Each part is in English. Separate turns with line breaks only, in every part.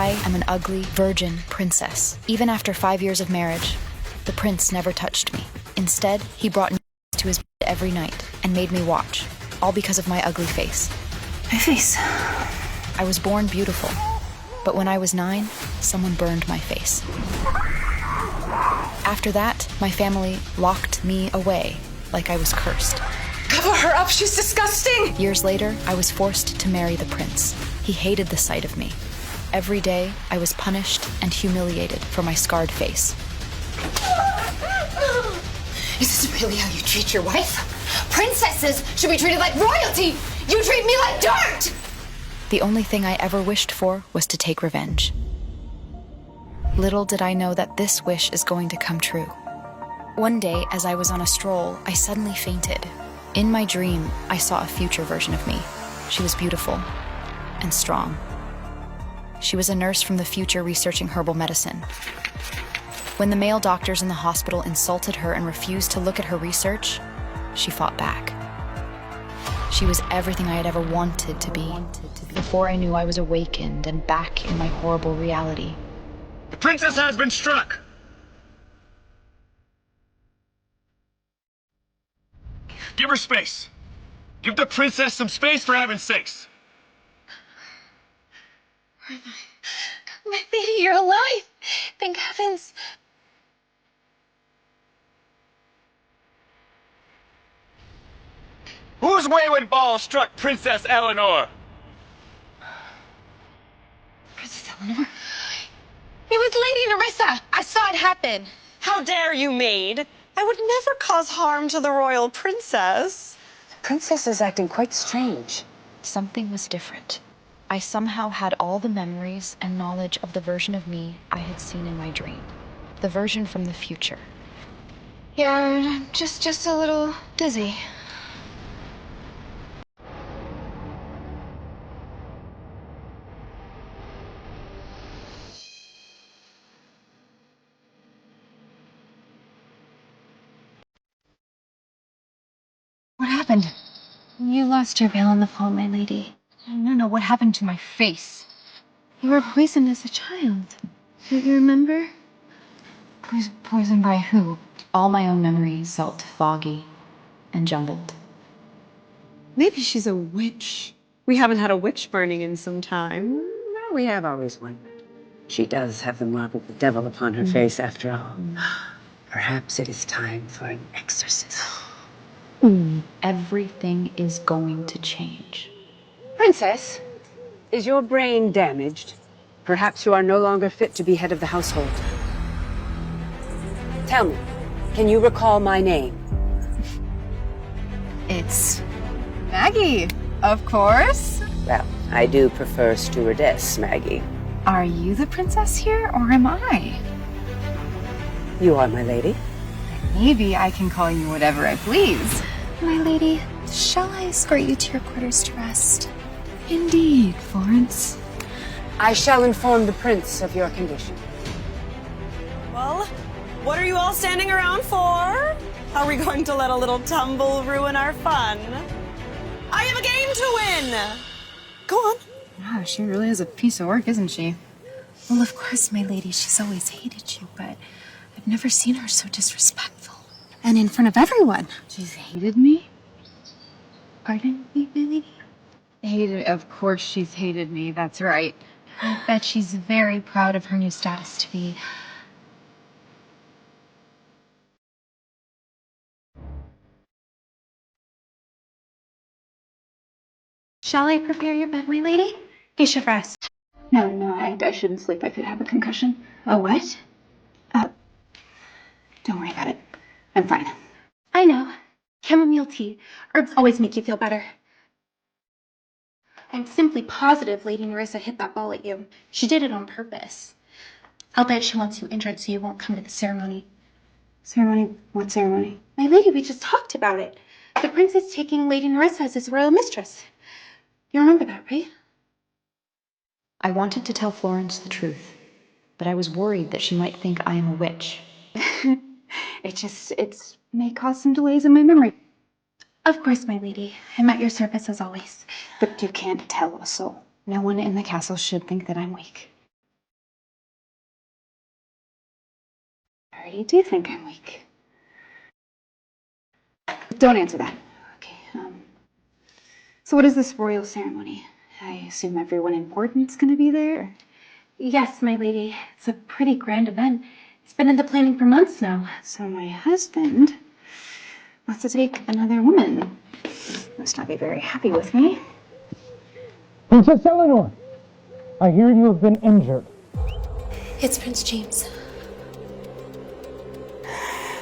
I am an ugly, virgin princess. Even after 5 years of marriage, the prince never touched me. Instead, he brought me to his bed every night and made me watch, all because of my ugly face.
My face.
I was born beautiful, but when I was 9, someone burned my face. After that, my family locked me away like I was cursed.
Cover her up, she's disgusting!
Years later, I was forced to marry the prince. He hated the sight of me. Every day, I was punished and humiliated for my scarred face.
Is this really how you treat your wife? Princesses should be treated like royalty! You treat me like dirt!
The only thing I ever wished for was to take revenge. Little did I know that this wish is going to come true. One day, as I was on a stroll, I suddenly fainted. In my dream, I saw a future version of me. She was beautiful and strong. She was a nurse from the future researching herbal medicine. When the male doctors in the hospital insulted her and refused to look at her research, she fought back. She was everything I had ever wanted to be. Before I knew, I was awakened and back in my horrible reality.
The princess has been struck! Give her space. Give the princess some space, for heaven's sakes.
My lady, you're alive! Thank heavens!
Whose wayward ball struck Princess Eleanor?
Princess Eleanor? It was Lady Nerissa! I saw it happen!
How dare you, maid? I would never cause harm to the royal princess.
The princess is acting quite strange.
Something was different. I somehow had all the memories and knowledge of the version of me I had seen in my dream. The version from the future.
Yeah, just a little dizzy.
What happened?
You lost your veil on the fall, my lady.
No, what happened to my face?
You were poisoned as a child. Don't you remember?
Poisoned by who?
All my own memories felt foggy and jumbled.
Maybe she's a witch. We haven't had a witch burning in some time.
No, we have always wondered. She does have the mark of the devil upon her face, after all. Perhaps it is time for an exorcism.
Everything is going to change.
Princess, is your brain damaged? Perhaps you are no longer fit to be head of the household. Tell me, can you recall my name?
It's Maggie, of course.
Well, I do prefer stewardess, Maggie.
Are you the princess here, or am I?
You are my lady.
Maybe I can call you whatever I please.
My lady, shall I escort you to your quarters to rest?
Indeed, Florence.
I shall inform the prince of your condition.
Well, what are you all standing around for? Are we going to let a little tumble ruin our fun? I have a game to win! Go on.
Wow, she really is a piece of work, isn't she?
Well, of course, my lady, she's always hated you, but I've never seen her so disrespectful. And in front of everyone.
She's hated me?
Pardon me, my lady?
Hated, of course she's hated me, that's right.
I bet she's very proud of her new status to be. Shall I prepare your bed, my lady? You should rest.
No, I shouldn't sleep. I could have a concussion.
A what?
Don't worry about it. I'm fine.
I know. Chamomile tea. Herbs always make you feel better. I'm simply positive Lady Nerissa hit that ball at you. She did it on purpose. I'll bet she wants you injured so you won't come to the ceremony.
Ceremony? What ceremony?
My lady, we just talked about it. The prince is taking Lady Nerissa as his royal mistress. You remember that, right?
I wanted to tell Florence the truth, but I was worried that she might think I am a witch.
It may cause some delays in my memory.
Of course, my lady. I'm at your service as always.
But you can't tell a soul. No one in the castle should think that I'm weak. Alrighty, do you think I'm weak? Don't answer that. Okay, so what is this royal ceremony? I assume everyone important's gonna be there?
Yes, my lady. It's a pretty grand event. It's been in the planning for months now.
So my husband wants to take another woman. Must not be very happy with me.
Princess Eleanor, I hear you have been injured.
It's Prince James.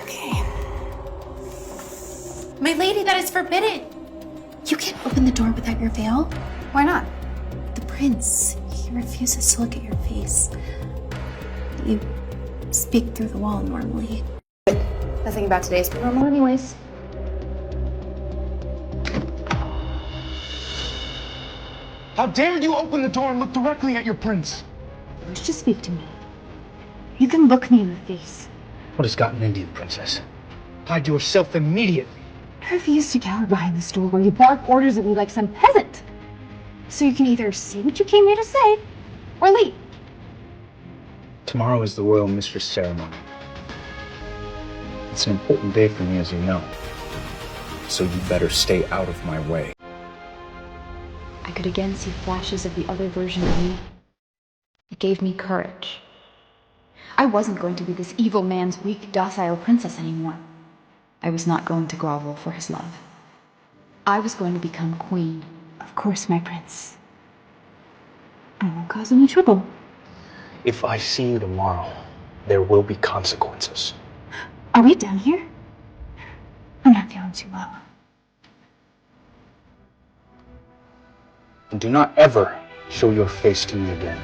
Okay.
My lady, that is forbidden. You can't open the door without your veil.
Why not?
The prince, he refuses to look at your face. You speak through the wall normally.
Nothing about today's normal anyways.
How dare you open the door and look directly at your prince?
Wish to speak to me. You can look me in the face.
What has gotten into you, princess? Hide yourself immediately.
I refuse to cower behind this door where you bark orders at me like some peasant. So you can either say what you came here to say, or leave.
Tomorrow is the royal mistress ceremony. It's an important day for me, as you know. So you better stay out of my way.
I could again see flashes of the other version of me. It gave me courage. I wasn't going to be this evil man's weak, docile princess anymore. I was not going to grovel for his love. I was going to become queen.
Of course, my prince. I won't cause any trouble.
If I see you tomorrow, there will be consequences.
Are we done here? I'm not feeling too well.
And do not ever show your face to me again.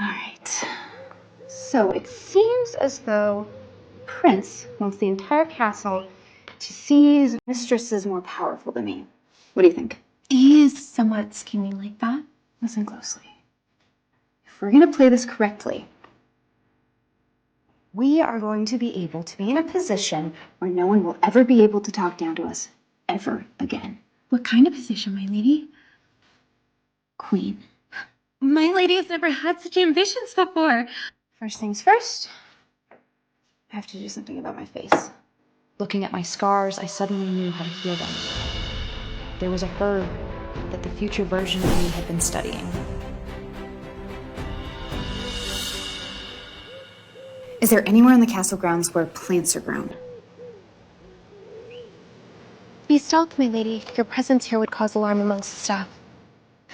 Alright. So it seems as though Prince wants the entire castle to see his mistress as more powerful than me. What do you think?
He is somewhat scheming like that.
Listen closely. If we're going to play this correctly, we are going to be able to be in a position where no one will ever be able to talk down to us ever again.
What kind of position, my lady?
Queen.
My lady has never had such ambitions before.
First things first, I have to do something about my face.
Looking at my scars, I suddenly knew how to heal them. There was a herb that the future version of me had been studying.
Is there anywhere in the castle grounds where plants are grown?
Be stealth, my lady. Your presence here would cause alarm amongst the staff.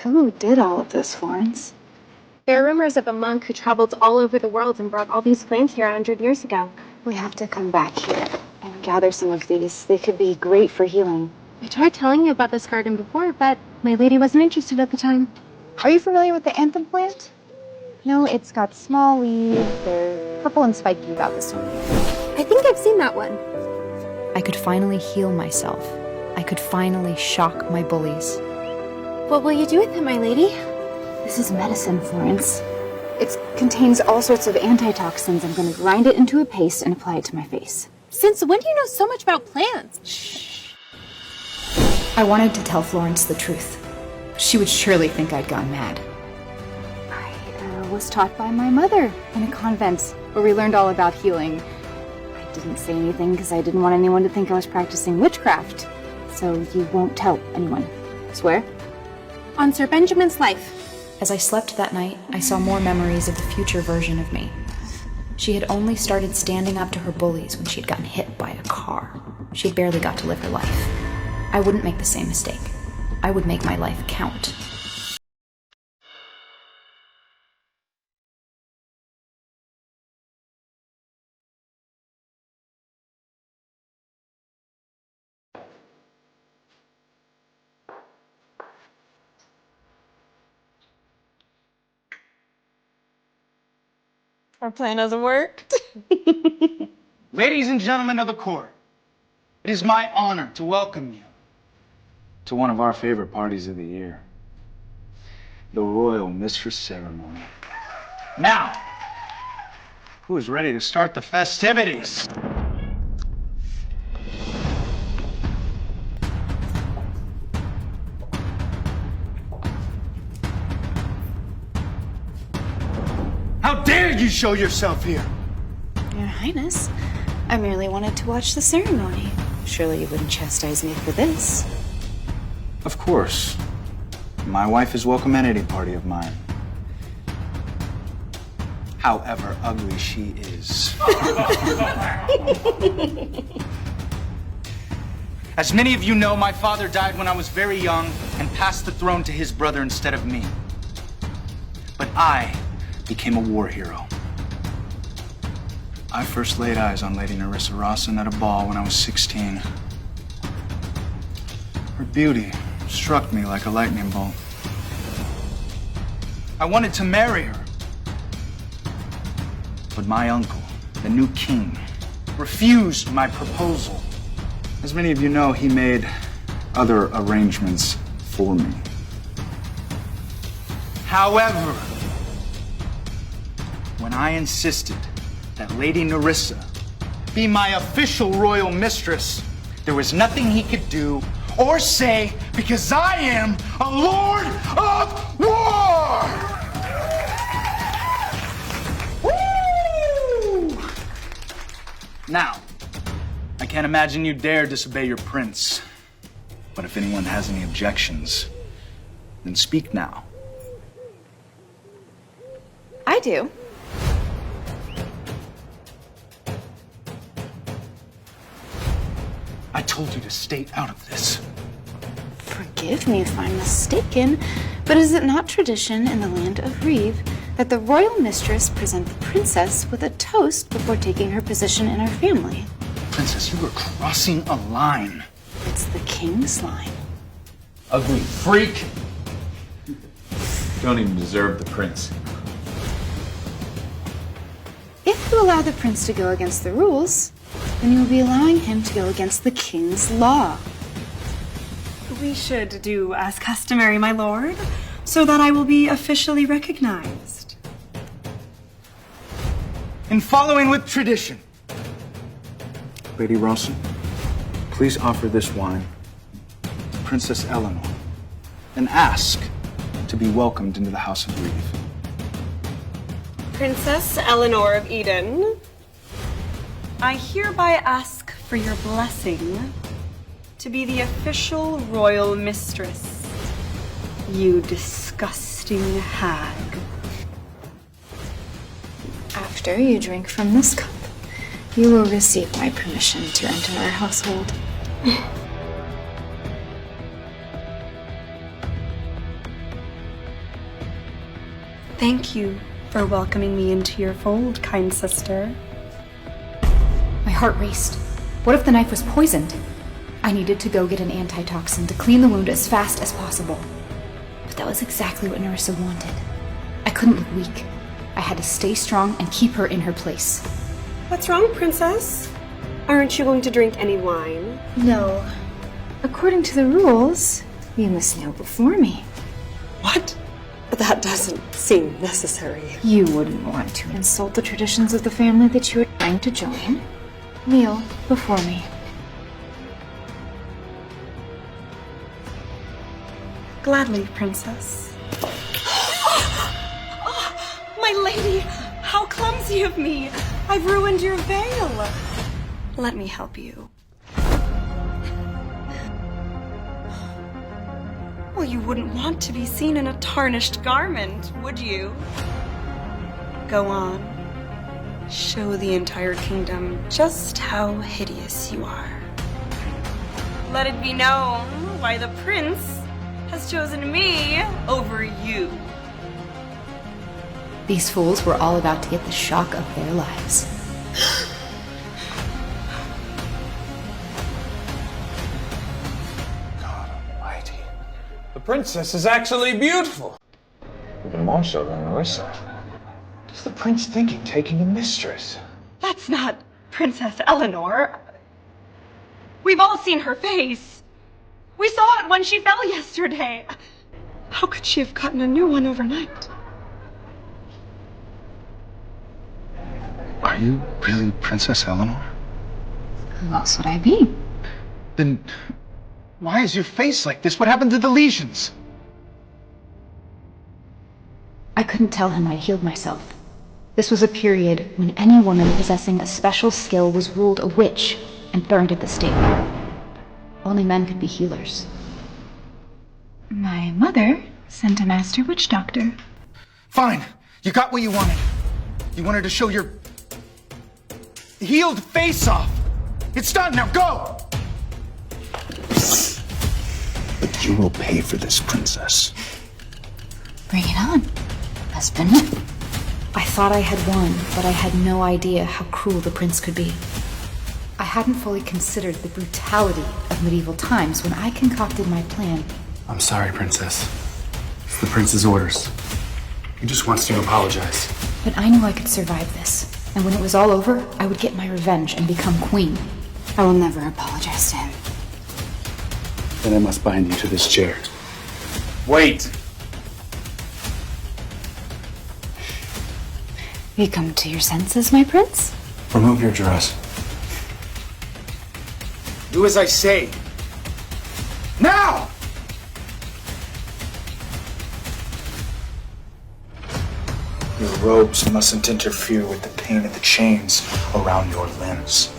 Who did all of this, Florence?
There are rumors of a monk who traveled all over the world and brought all these plants here 100 years ago.
We have to come back here and gather some of these. They could be great for healing.
I tried telling you about this garden before, but my lady wasn't interested at the time.
Are you familiar with the anthem plant? No, it's got small leaves. They're purple and spiky about this time of year.
I think I've seen that one.
I could finally heal myself. I could finally shock my bullies.
What will you do with it, my lady?
This is medicine, Florence. It contains all sorts of antitoxins. I'm going to grind it into a paste and apply it to my face.
Since when do you know so much about plants?
Shh.
I wanted to tell Florence the truth. She would surely think I'd gone mad.
I was taught by my mother in a convent where we learned all about healing. I didn't say anything because I didn't want anyone to think I was practicing witchcraft. So you won't tell anyone. Swear?
On Sir Benjamin's life.
As I slept that night, I saw more memories of the future version of me. She had only started standing up to her bullies when she had gotten hit by a car. She had barely got to live her life. I wouldn't make the same mistake. I would make my life count.
Our plan hasn't worked.
Ladies and gentlemen of the court, it is my honor to welcome you
To one of our favorite parties of the year. The royal mistress ceremony.
now. Who is ready to start the festivities? you show yourself here?
Your Highness, I merely wanted to watch the ceremony. Surely you wouldn't chastise me for this.
Of course. My wife is welcome at any party of mine. However ugly she is. As many of you know, my father died when I was very young and passed the throne to his brother instead of me. But I became a war hero. I first laid eyes on Lady Nerissa Rawson at a ball when I was 16. Her beauty struck me like a lightning bolt. I wanted to marry her. But my uncle, the new king, refused my proposal. As many of you know, he made other arrangements for me. However, when I insisted that Lady Nerissa be my official royal mistress, there was nothing he could do or say because I am a Lord of War! Woo! Now, I can't imagine you dare disobey your prince. But if anyone has any objections, then speak now.
I do.
I told you to stay out of this.
Forgive me if I'm mistaken, but is it not tradition in the land of Reeve that the royal mistress present the princess with a toast before taking her position in her family?
Princess, you were crossing a line.
It's the king's line.
Ugly freak. Don't even deserve the prince.
If you allow the prince to go against the rules, then you will be allowing him to go against the king's law.
We should do as customary, my lord, so that I will be officially recognized.
In following with tradition. Lady Rawson, please offer this wine to Princess Eleanor and ask to be welcomed into the House of Reeve.
Princess Eleanor of Eden, I hereby ask for your blessing to be the official royal mistress, you disgusting hag.
After you drink from this cup, you will receive my permission to enter our household.
Thank you for welcoming me into your fold, kind sister.
My heart raced. What if the knife was poisoned? I needed to go get an antitoxin to clean the wound as fast as possible. But that was exactly what Nerissa wanted. I couldn't look weak. I had to stay strong and keep her in her place.
What's wrong, princess? Aren't you going to drink any wine?
No. According to the rules, you must kneel before me.
What? That doesn't seem necessary.
You wouldn't want to insult the traditions of the family that you are trying to join. Kneel before me.
Gladly, princess. My lady, how clumsy of me! I've ruined your veil. Let me help you. Well, you wouldn't want to be seen in a tarnished garment, would you? Go on. Show the entire kingdom just how hideous you are. Let it be known why the prince has chosen me over you.
These fools were all about to get the shock of their lives.
God almighty.
The princess is actually beautiful.
Even more so than Nerissa. What is the prince thinking, taking a mistress?
That's not Princess Eleanor. We've all seen her face. We saw it when she fell yesterday. How could she have gotten a new one overnight?
Are you really Princess Eleanor?
Who else would I be?
Then why is your face like this? What happened to the lesions?
I couldn't tell him I healed myself.
This was a period when any woman possessing a special skill was ruled a witch and burned at the stake. Only men could be healers. My mother sent a master witch doctor.
Fine. You got what you wanted. You wanted to show your healed face off. It's done. Now go!
But you will pay for this, princess.
Bring it on, husband.
I thought I had won, but I had no idea how cruel the prince could be. I hadn't fully considered the brutality of medieval times when I concocted my plan.
I'm sorry, princess. It's the prince's orders. He just wants to apologize.
But I knew I could survive this, and when it was all over, I would get my revenge and become queen.
I will never apologize to him.
Then I must bind you to this chair.
Wait!
You come to your senses, my prince?
Remove your dress.
Do as I say. Now! Your robes mustn't interfere with the pain of the chains around your limbs.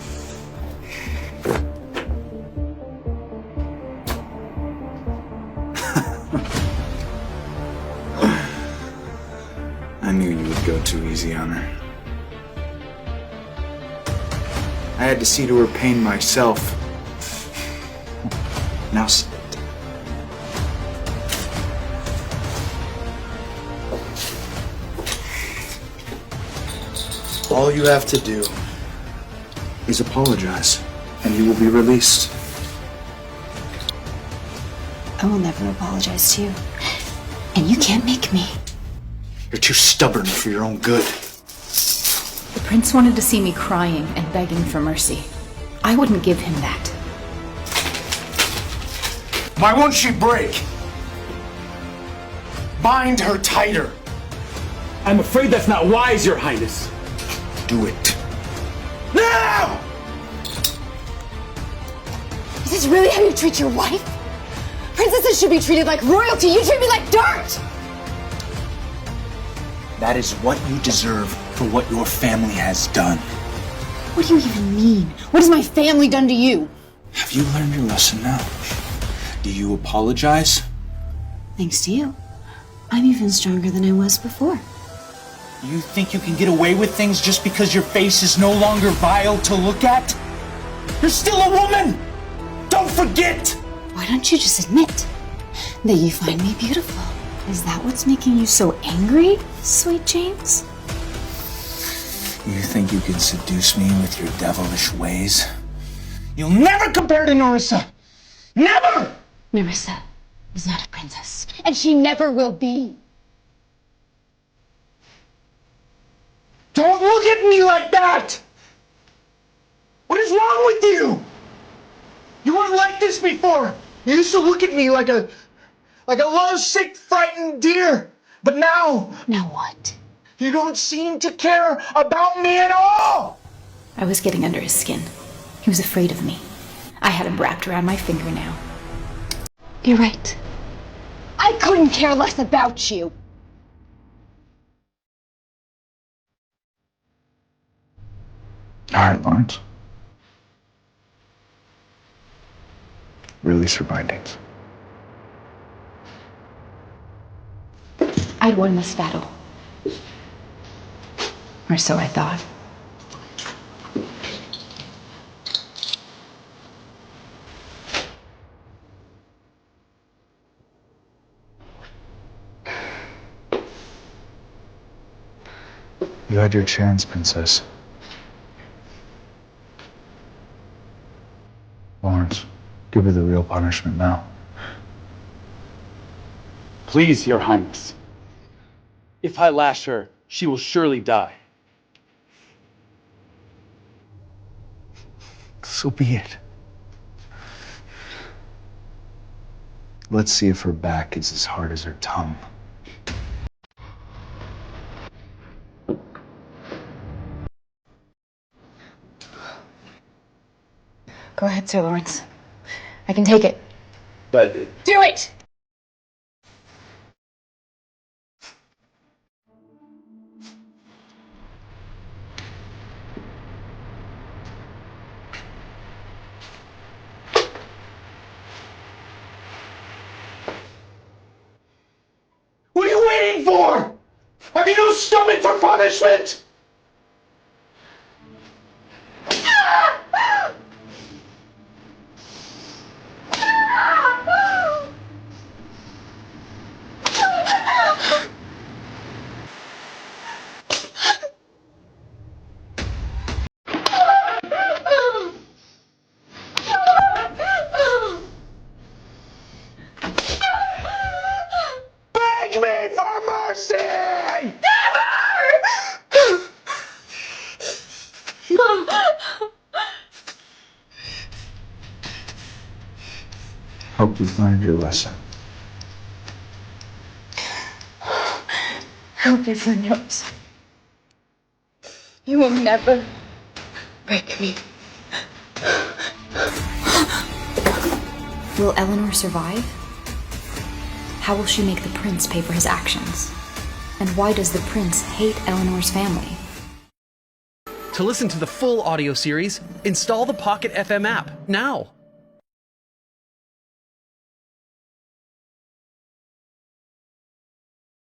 I knew you would go too easy on her.
I had to see to her pain myself. Now sit. All you have to do is apologize, and you will be released.
I will never apologize to you. And you can't make me.
You're too stubborn for your own good.
The prince wanted to see me crying and begging for mercy. I wouldn't give him that.
Why won't she break? Bind her tighter.
I'm afraid that's not wise, Your Highness.
Do it. Now!
Is this really how you treat your wife? Princesses should be treated like royalty. You treat me like dirt!
That is what you deserve for what your family has done.
What do you even mean? What has my family done to you?
Have you learned your lesson now? Do you apologize?
Thanks to you. I'm even stronger than I was before.
You think you can get away with things just because your face is no longer vile to look at? You're still a woman! Don't forget!
Why don't you just admit that you find me beautiful? Is that what's making you so angry, sweet James?
You think you can seduce me with your devilish ways? You'll never compare to Nerissa! Never!
Nerissa is not a princess, and she never will be.
Don't look at me like that! What is wrong with you? You weren't like this before. You used to look at me like a lovesick, frightened deer. But now,
Now what?
you don't seem to care about me at all!
I was getting under his skin. He was afraid of me. I had him wrapped around my finger now.
You're right. I couldn't care less about you.
All right, Lawrence. Release her bindings.
I'd won this battle. Or so I thought.
You had your chance, princess. Lawrence, give her the real punishment now.
Please, Your Highness. If I lash her, she will surely die.
So be it. Let's see if her back is as hard as her tongue.
Go ahead, Sir Lawrence. I can take it.
But
Do it!
for? Have you no stomach for punishment? Beg me for mercy!
Hope you've learned your lesson.
Hope is on yours. You will never break me.
Will Eleanor survive? How will she make the prince pay for his actions? And why does the prince hate Eleanor's family?
To listen to the full audio series, install the Pocket FM app now.